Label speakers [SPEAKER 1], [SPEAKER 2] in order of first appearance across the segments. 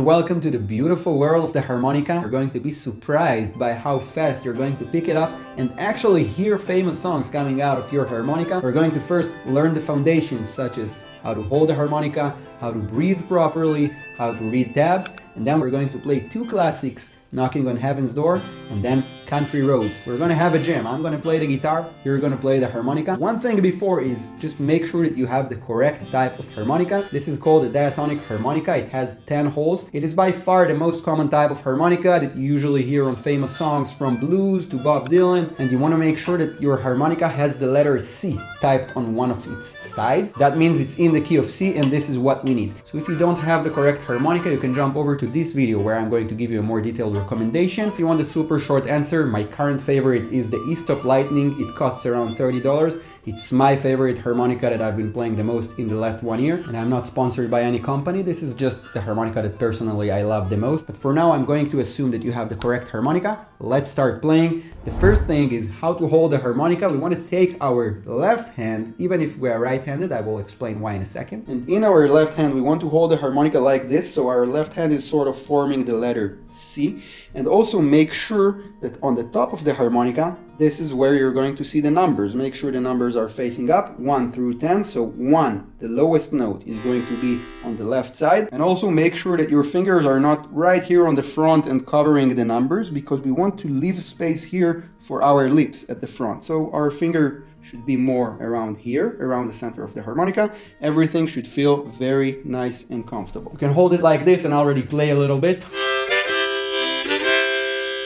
[SPEAKER 1] Welcome to the beautiful world of the harmonica. You're going to be surprised by how fast you're going to pick it up and actually hear famous songs coming out of your harmonica. We're going to first learn the foundations such as how to hold the harmonica, how to breathe properly, how to read tabs, and then we're going to play two classics, Knocking on Heaven's Door, and then Country Roads. We're gonna have a jam. I'm gonna play the guitar, you're gonna play the harmonica. One thing before is just make sure that you have the correct type of harmonica. This is called a diatonic harmonica. It has 10 holes. It is by far the most common type of harmonica that you usually hear on famous songs from blues to Bob Dylan, and you wanna make sure that your harmonica has the letter C typed on one of its sides. That means it's in the key of C, and this is what we need. So if you don't have the correct harmonica, you can jump over to this video where I'm going to give you a more detailed recommendation. If you want a super short answer, my current favorite is the E-Stop Lightning. It costs around $30. It's my favorite harmonica that I've been playing the most in the last 1 year, and I'm not sponsored by any company. This is just the harmonica that personally I love the most. But for now, I'm going to assume that you have the correct harmonica. Let's start playing. The first thing is how to hold the harmonica. We want to take our left hand, even if we are right-handed, I will explain why in a second. And in our left hand, we want to hold the harmonica like this, so our left hand is sort of forming the letter C. And also make sure that on the top of the harmonica, this is where you're going to see the numbers. Make sure the numbers are facing up, 1 through 10. So 1, the lowest note, is going to be on the left side. And also make sure that your fingers are not right here on the front and covering the numbers, because we want to leave space here for our lips at the front. So our finger should be more around here, around the center of the harmonica. Everything should feel very nice and comfortable. You can hold it like this and already play a little bit.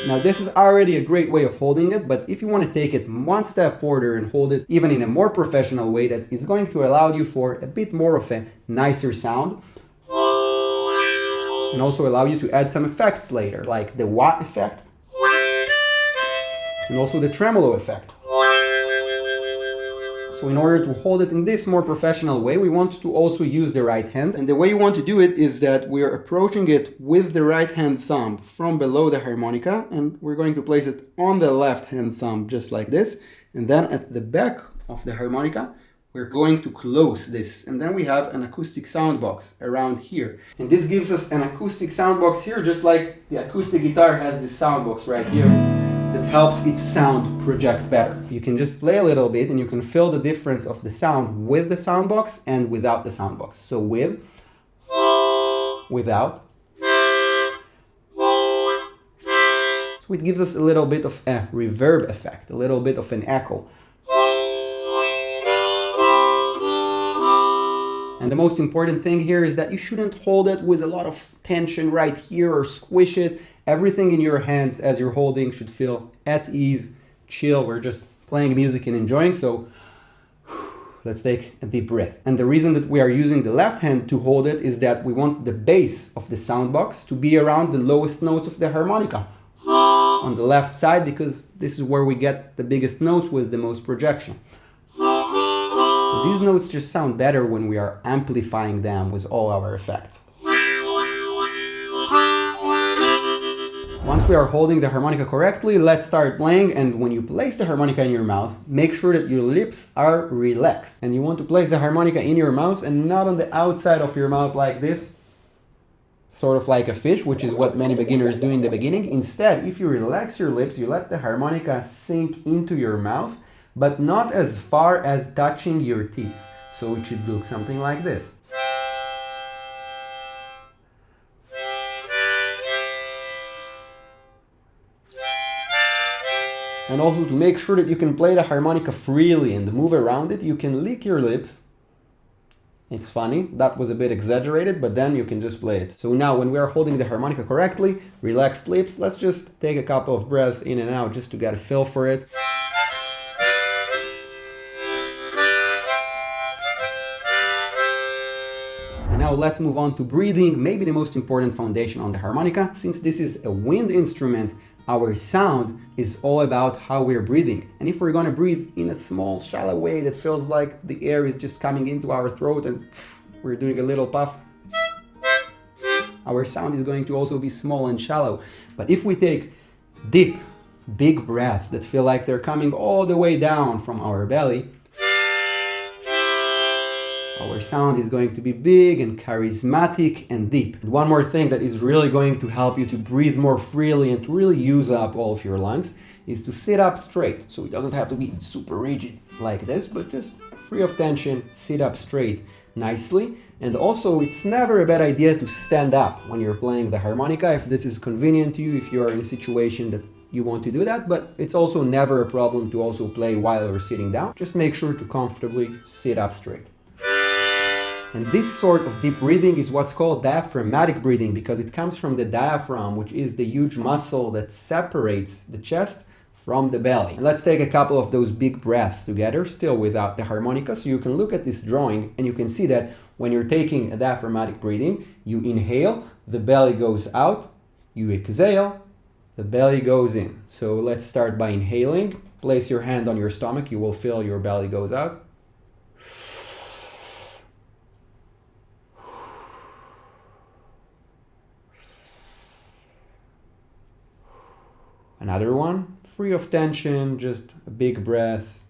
[SPEAKER 1] Now this is already a great way of holding it, but if you want to take it one step further and hold it even in a more professional way that is going to allow you for a bit more of a nicer sound, and also allow you to add some effects later, like the wah effect, and also the tremolo effect. So in order to hold it in this more professional way, we want to also use the right hand. And the way you want to do it is that we are approaching it with the right hand thumb from below the harmonica, and we're going to place it on the left hand thumb just like this. And then at the back of the harmonica, we're going to close this. And then we have an acoustic sound box around here. And this gives us an acoustic sound box here, just like the acoustic guitar has this sound box right here, that helps its sound project better. You can just play a little bit and you can feel the difference of the sound with the sound box and without the sound box. So with, without. So it gives us a little bit of a reverb effect, a little bit of an echo. And the most important thing here is that you shouldn't hold it with a lot of tension right here or squish it. Everything in your hands as you're holding should feel at ease, chill. We're just playing music and enjoying, so let's take a deep breath. And the reason that we are using the left hand to hold it is that we want the bass of the sound box to be around the lowest notes of the harmonica on the left side, because this is where we get the biggest notes with the most projection. These notes just sound better when we are amplifying them with all our effects. Once we are holding the harmonica correctly, let's start playing. And when you place the harmonica in your mouth, make sure that your lips are relaxed. And you want to place the harmonica in your mouth and not on the outside of your mouth like this, sort of like a fish, which is what many beginners do in the beginning. Instead, if you relax your lips, you let the harmonica sink into your mouth, but not as far as touching your teeth. So it should look something like this. And also, to make sure that you can play the harmonica freely and move around it, you can lick your lips. It's funny, that was a bit exaggerated, but then you can just play it. So now when we are holding the harmonica correctly, relaxed lips, let's just take a couple of breaths in and out just to get a feel for it. And now let's move on to breathing, maybe the most important foundation on the harmonica. Since this is a wind instrument, our sound is all about how we're breathing. And if we're going to breathe in a small, shallow way that feels like the air is just coming into our throat and we're doing a little puff, our sound is going to also be small and shallow. But if we take deep, big breaths that feel like they're coming all the way down from our belly, Our sound is going to be big and charismatic and deep. And one more thing that is really going to help you to breathe more freely and to really use up all of your lungs is to sit up straight. So it doesn't have to be super rigid like this, but just free of tension, sit up straight nicely. And also, it's never a bad idea to stand up when you're playing the harmonica if this is convenient to you, if you are in a situation that you want to do that, but it's also never a problem to also play while you're sitting down. Just make sure to comfortably sit up straight. And this sort of deep breathing is what's called diaphragmatic breathing because it comes from the diaphragm, which is the huge muscle that separates the chest from the belly. And let's take a couple of those big breaths together, still without the harmonica. So you can look at this drawing and you can see that when you're taking a diaphragmatic breathing, you inhale, the belly goes out, you exhale, the belly goes in. So let's start by inhaling. Place your hand on your stomach, you will feel your belly goes out. Another one, free of tension, just a big breath.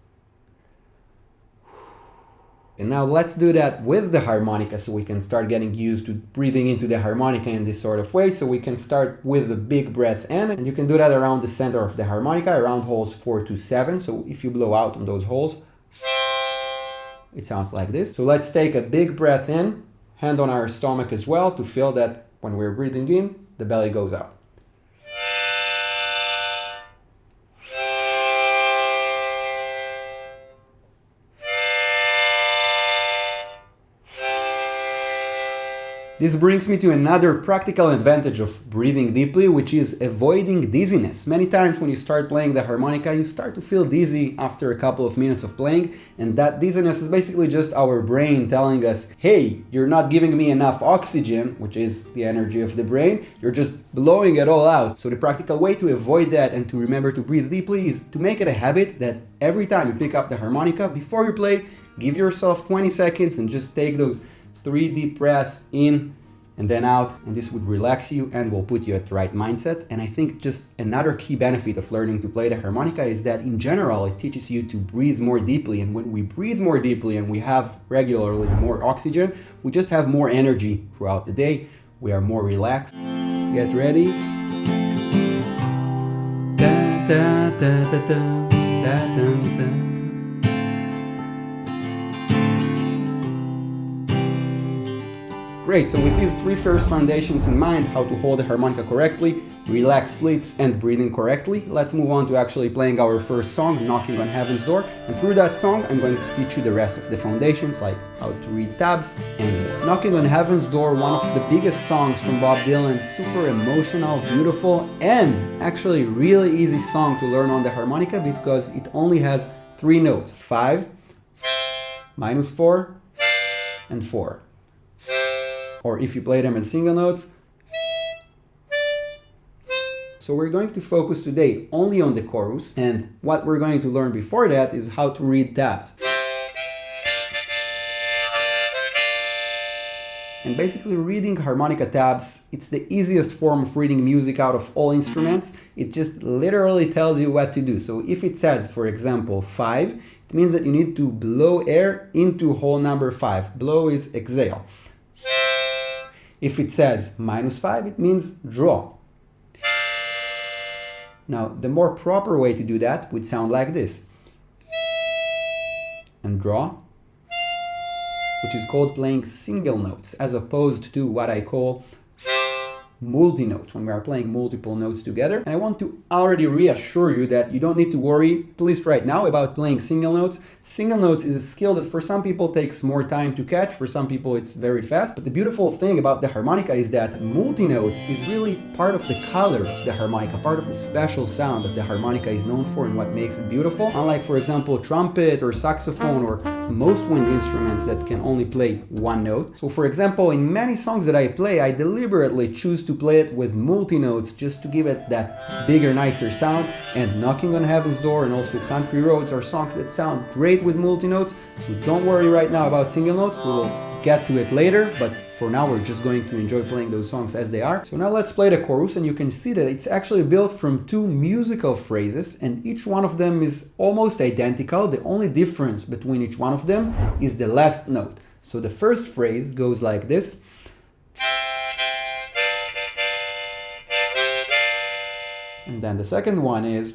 [SPEAKER 1] And now let's do that with the harmonica so we can start getting used to breathing into the harmonica in this sort of way. So we can start with the big breath in, and you can do that around the center of the harmonica, around holes 4 to 7. So if you blow out on those holes, it sounds like this. So let's take a big breath in, hand on our stomach as well to feel that when we're breathing in, the belly goes out. This brings me to another practical advantage of breathing deeply, which is avoiding dizziness. Many times when you start playing the harmonica, you start to feel dizzy after a couple of minutes of playing, and that dizziness is basically just our brain telling us, hey, you're not giving me enough oxygen, which is the energy of the brain, you're just blowing it all out. So the practical way to avoid that and to remember to breathe deeply is to make it a habit that every time you pick up the harmonica, before you play, give yourself 20 seconds and just take those 3 deep breaths in and then out, and this would relax you and will put you at the right mindset. And I think just another key benefit of learning to play the harmonica is that in general it teaches you to breathe more deeply, and when we breathe more deeply and we have regularly more oxygen, we just have more energy throughout the day, we are more relaxed. Get ready. Da, da, da, da, da, da, da, da. Great, so with these 3 first foundations in mind, how to hold the harmonica correctly, relaxed lips, and breathing correctly, let's move on to actually playing our first song, Knocking on Heaven's Door. And through that song, I'm going to teach you the rest of the foundations, like how to read tabs and more. Knocking on Heaven's Door, one of the biggest songs from Bob Dylan, super emotional, beautiful, and actually really easy song to learn on the harmonica because it only has 3 notes, 5, -4, and 4. Or if you play them as single notes. So we're going to focus today only on the chorus, and what we're going to learn before that is how to read tabs. And basically reading harmonica tabs, it's the easiest form of reading music out of all instruments. It just literally tells you what to do. So if it says, for example, 5, it means that you need to blow air into hole number 5. Blow is exhale. If it says -5, it means draw. Now, the more proper way to do that would sound like this. And draw, which is called playing single notes, as opposed to what I call multi-notes, when we are playing multiple notes together. And I want to already reassure you that you don't need to worry, at least right now, about playing single notes. Single notes is a skill that for some people takes more time to catch, for some people it's very fast. But the beautiful thing about the harmonica is that multi-notes is really part of the color of the harmonica, part of the special sound that the harmonica is known for and what makes it beautiful. Unlike, for example, trumpet or saxophone or most wind instruments that can only play 1 note. So for example, in many songs that I play, I deliberately choose to play it with multi-notes just to give it that bigger, nicer sound. And Knocking on Heaven's Door and also Country Roads are songs that sound great with multi-notes. So don't worry right now about single notes, we will get to it later, but for now we're just going to enjoy playing those songs as they are. So now let's play the chorus, and you can see that it's actually built from 2 musical phrases, and each one of them is almost identical. The only difference between each one of them is the last note. So the first phrase goes like this. And then the second one is.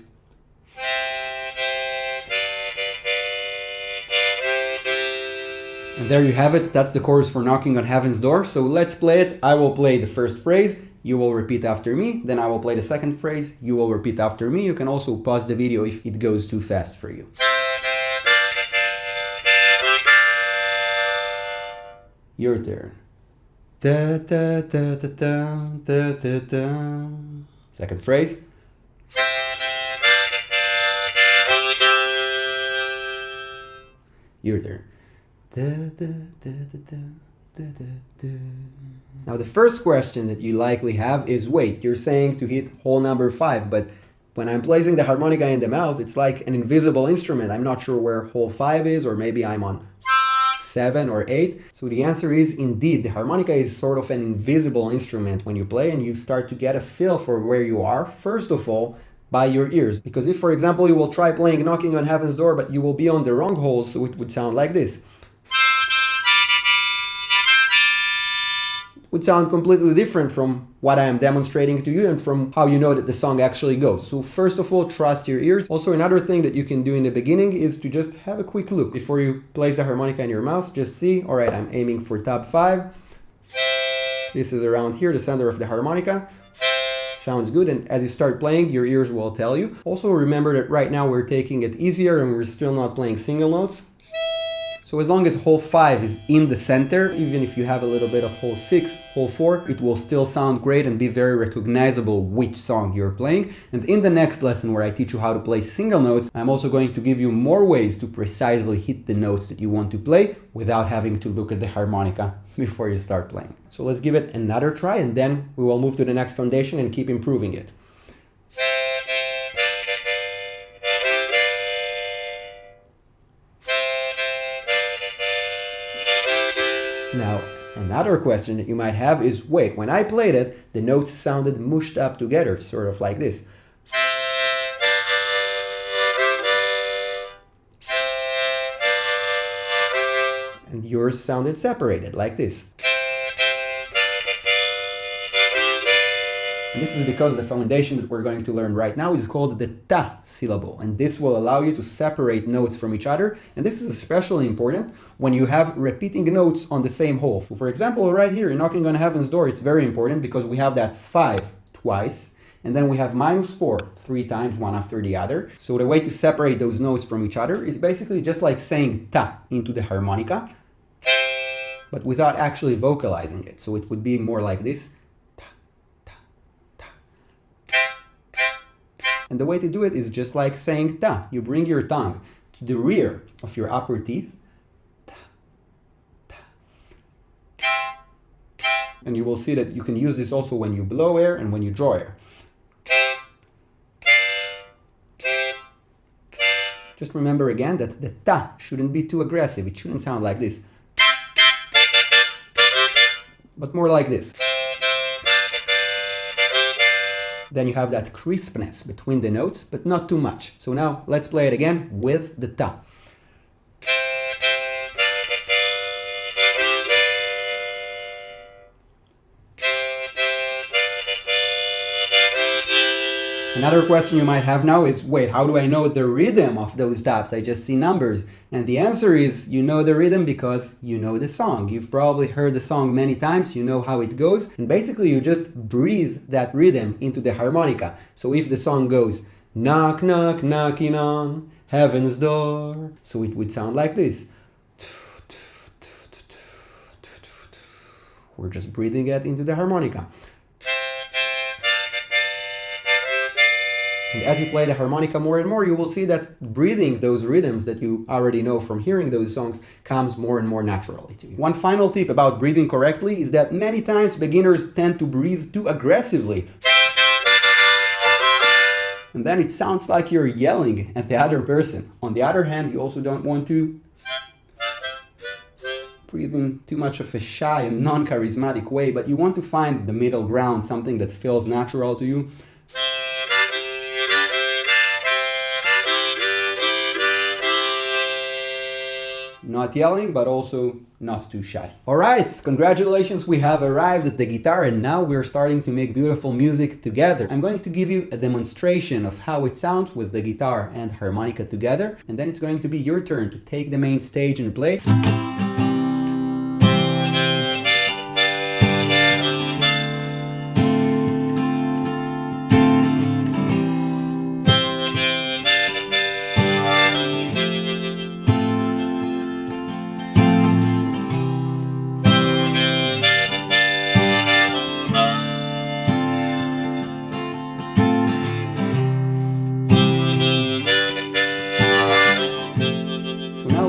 [SPEAKER 1] And there you have it. That's the chorus for Knocking on Heaven's Door. So let's play it. I will play the first phrase. You will repeat after me. Then I will play the second phrase. You will repeat after me. You can also pause the video if it goes too fast for you. Your turn. Da, da, da, da, da, da, da. Second phrase. Your turn. Da, da, da, da, da, da, da. Now the first question that you likely have is, wait, you're saying to hit hole number 5, but when I'm placing the harmonica in the mouth, it's like an invisible instrument. I'm not sure where hole 5 is, or maybe I'm on 7 or 8. So the answer is indeed, the harmonica is sort of an invisible instrument when you play, and you start to get a feel for where you are, first of all, by your ears. Because if, for example, you will try playing Knocking on Heaven's Door, but you will be on the wrong hole, so it would sound like this. Would sound completely different from what I am demonstrating to you and from how you know that the song actually goes. So first of all, trust your ears. Also, another thing that you can do in the beginning is to just have a quick look. Before you place the harmonica in your mouth, just see, all right, I'm aiming for top 5. This is around here, the center of the harmonica. Sounds good, and as you start playing, your ears will tell you. Also remember that right now we're taking it easier and we're still not playing single notes. So as long as hole 5 is in the center, even if you have a little bit of hole 6, hole 4, it will still sound great and be very recognizable which song you're playing. And in the next lesson where I teach you how to play single notes, I'm also going to give you more ways to precisely hit the notes that you want to play without having to look at the harmonica before you start playing. So let's give it another try, and then we will move to the next foundation and keep improving it. Now, another question that you might have is, wait, when I played it, the notes sounded mushed up together, sort of like this. And yours sounded separated, like this. And this is because the foundation that we're going to learn right now is called the ta syllable, and this will allow you to separate notes from each other, and this is especially important when you have repeating notes on the same hole. For example, right here in Knocking on Heaven's Door, it's very important because we have that 5 twice, and then we have -4 3 times, one after the other. So the way to separate those notes from each other is basically just like saying ta into the harmonica, but without actually vocalizing it. So it would be more like this. And the way to do it is just like saying ta. You bring your tongue to the rear of your upper teeth. Ta, ta. And you will see that you can use this also when you blow air and when you draw air. Just remember again that the ta shouldn't be too aggressive. It shouldn't sound like this, but more like this. Then you have that crispness between the notes, but not too much. So now let's play it again with the ta. Another question you might have now is, wait, how do I know the rhythm of those taps? I just see numbers. And the answer is, you know the rhythm because you know the song. You've probably heard the song many times, you know how it goes, and basically you just breathe that rhythm into the harmonica. So if the song goes, knock, knock, knocking on heaven's door, so it would sound like this. We're just breathing it into the harmonica. And as you play the harmonica more and more, you will see that breathing those rhythms that you already know from hearing those songs comes more and more naturally to you. One final tip about breathing correctly is that many times beginners tend to breathe too aggressively. And then it sounds like you're yelling at the other person. On the other hand, you also don't want to breathe in too much of a shy and non-charismatic way, but you want to find the middle ground, something that feels natural to you. not yelling, but also not too shy. Alright, congratulations, we have arrived at the guitar and now we're starting to make beautiful music together. I'm going to give you a demonstration of how it sounds with the guitar and harmonica together, and then it's going to be your turn to take the main stage and play.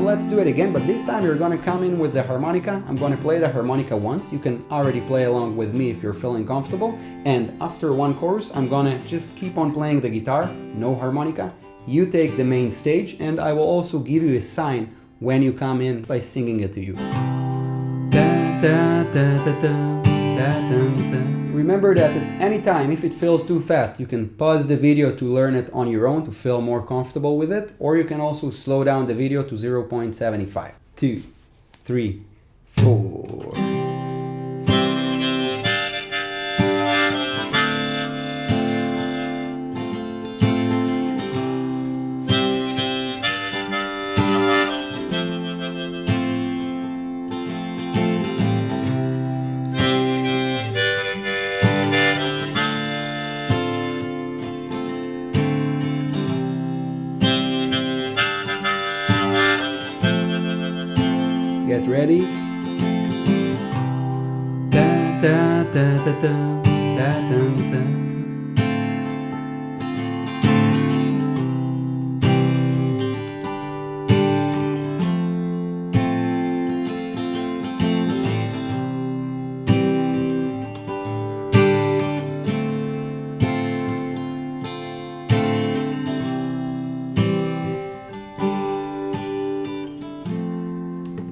[SPEAKER 1] Let's do it again, but this time you're gonna come in with the harmonica. I'm gonna play the harmonica once. You can already play along with me if you're feeling comfortable. And after one chorus, I'm gonna just keep on playing the guitar, no harmonica. You take the main stage, and I will also give you a sign when you come in by singing it to you. Da, da, da, da, da, da, da, da. Remember that at any time, if it feels too fast, you can pause the video to learn it on your own to feel more comfortable with it, or you can also slow down the video to 0.75. 2, 3, 4. Get ready. Da da da da da da da da.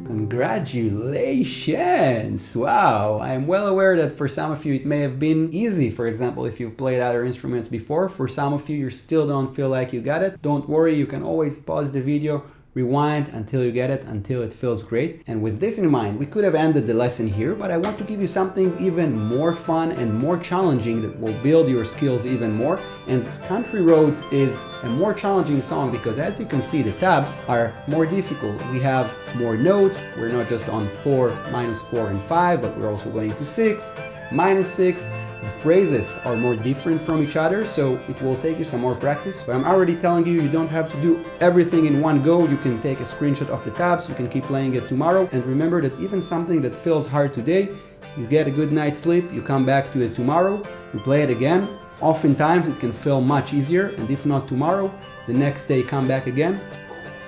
[SPEAKER 1] Congratulations! Wow! I am well aware that for some of you it may have been easy. For example, if you've played other instruments before, for some of you you still don't feel like you got it. Don't worry, you can always pause the video, rewind until you get it, until it feels great. And with this in mind, we could have ended the lesson here, but I want to give you something even more fun and more challenging that will build your skills even more. And Country Roads is a more challenging song because, as you can see, the tabs are more difficult. We have more notes. We're not just on 4, -4 and 5, but we're also going to 6, -6. The phrases are more different from each other, so it will take you some more practice. But I'm already telling you, you don't have to do everything in one go. You can take a screenshot of the tabs, you can keep playing it tomorrow. And remember that even something that feels hard today, you get a good night's sleep, you come back to it tomorrow, you play it again. Oftentimes it can feel much easier, and if not tomorrow, the next day come back again.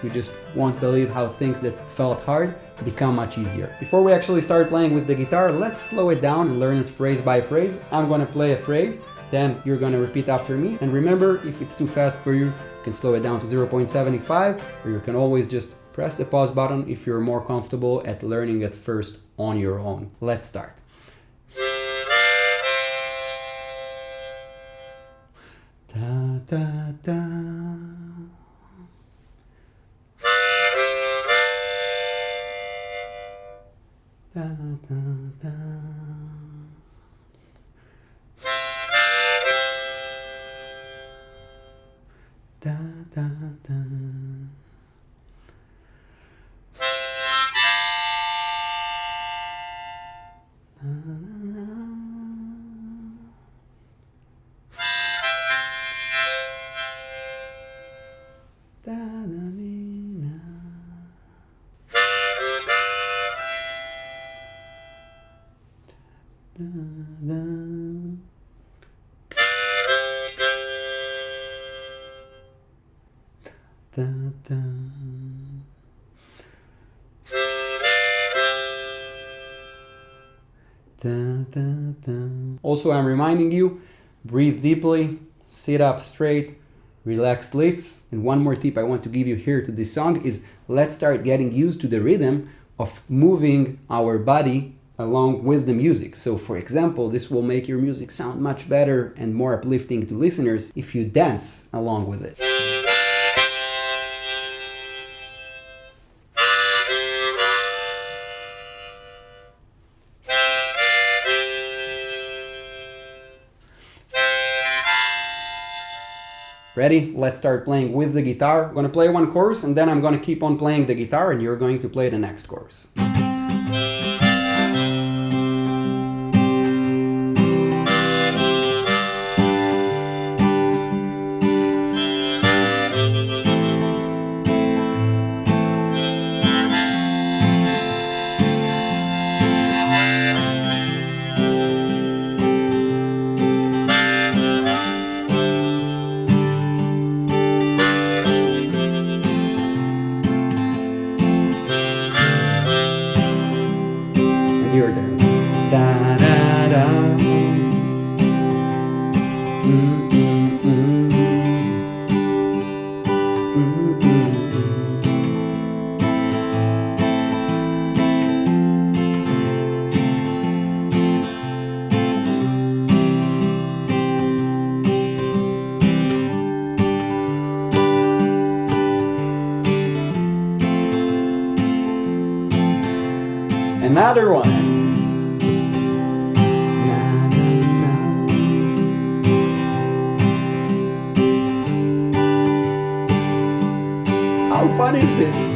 [SPEAKER 1] You just won't believe how things that felt hard become much easier. Before we actually start playing with the guitar, let's slow it down and learn it phrase by phrase. I'm gonna play a phrase, then you're gonna repeat after me. And remember, if it's too fast for you, you can slow it down to 0.75, or you can always just press the pause button if you're more comfortable at learning it first on your own. Let's start. Da, da, da. Da, da, da. Da, da, da. Da, da. Da, da, da. Also, I'm reminding you, breathe deeply, sit up straight, relaxed lips. And one more tip I want to give you here to this song is let's start getting used to the rhythm of moving our body along with the music. So for example, this will make your music sound much better and more uplifting to listeners if you dance along with it. Ready? Let's start playing with the guitar. I'm gonna play one chorus and then I'm gonna keep on playing the guitar and you're going to play the next chorus. Your turn. Da da da. Another one. How fun is this?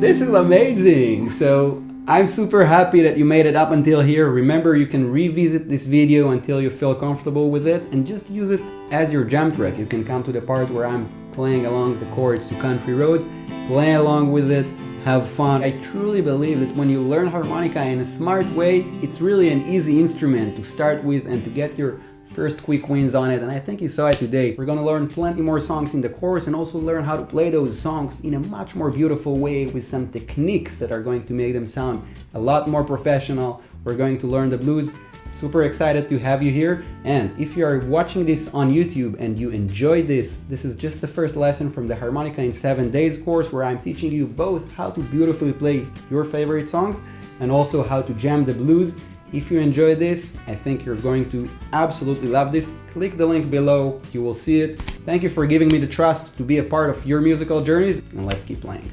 [SPEAKER 1] This is amazing! So I'm super happy that you made it up until here. Remember, you can revisit this video until you feel comfortable with it and just use it as your jam track. You can come to the part where I'm playing along the chords to Country Roads, play along with it, have fun. I truly believe that when you learn harmonica in a smart way, it's really an easy instrument to start with and to get your first quick wins on it, and I think you saw it today. We're gonna learn plenty more songs in the course and also learn how to play those songs in a much more beautiful way with some techniques that are going to make them sound a lot more professional. We're going to learn the blues. Super excited to have you here, and if you are watching this on YouTube and you enjoyed this is just the first lesson from the Harmonica in 7 Days course, where I'm teaching you both how to beautifully play your favorite songs and also how to jam the blues. If you enjoyed this, I think you're going to absolutely love this. Click the link below, you will see it. Thank you for giving me the trust to be a part of your musical journeys, and let's keep playing.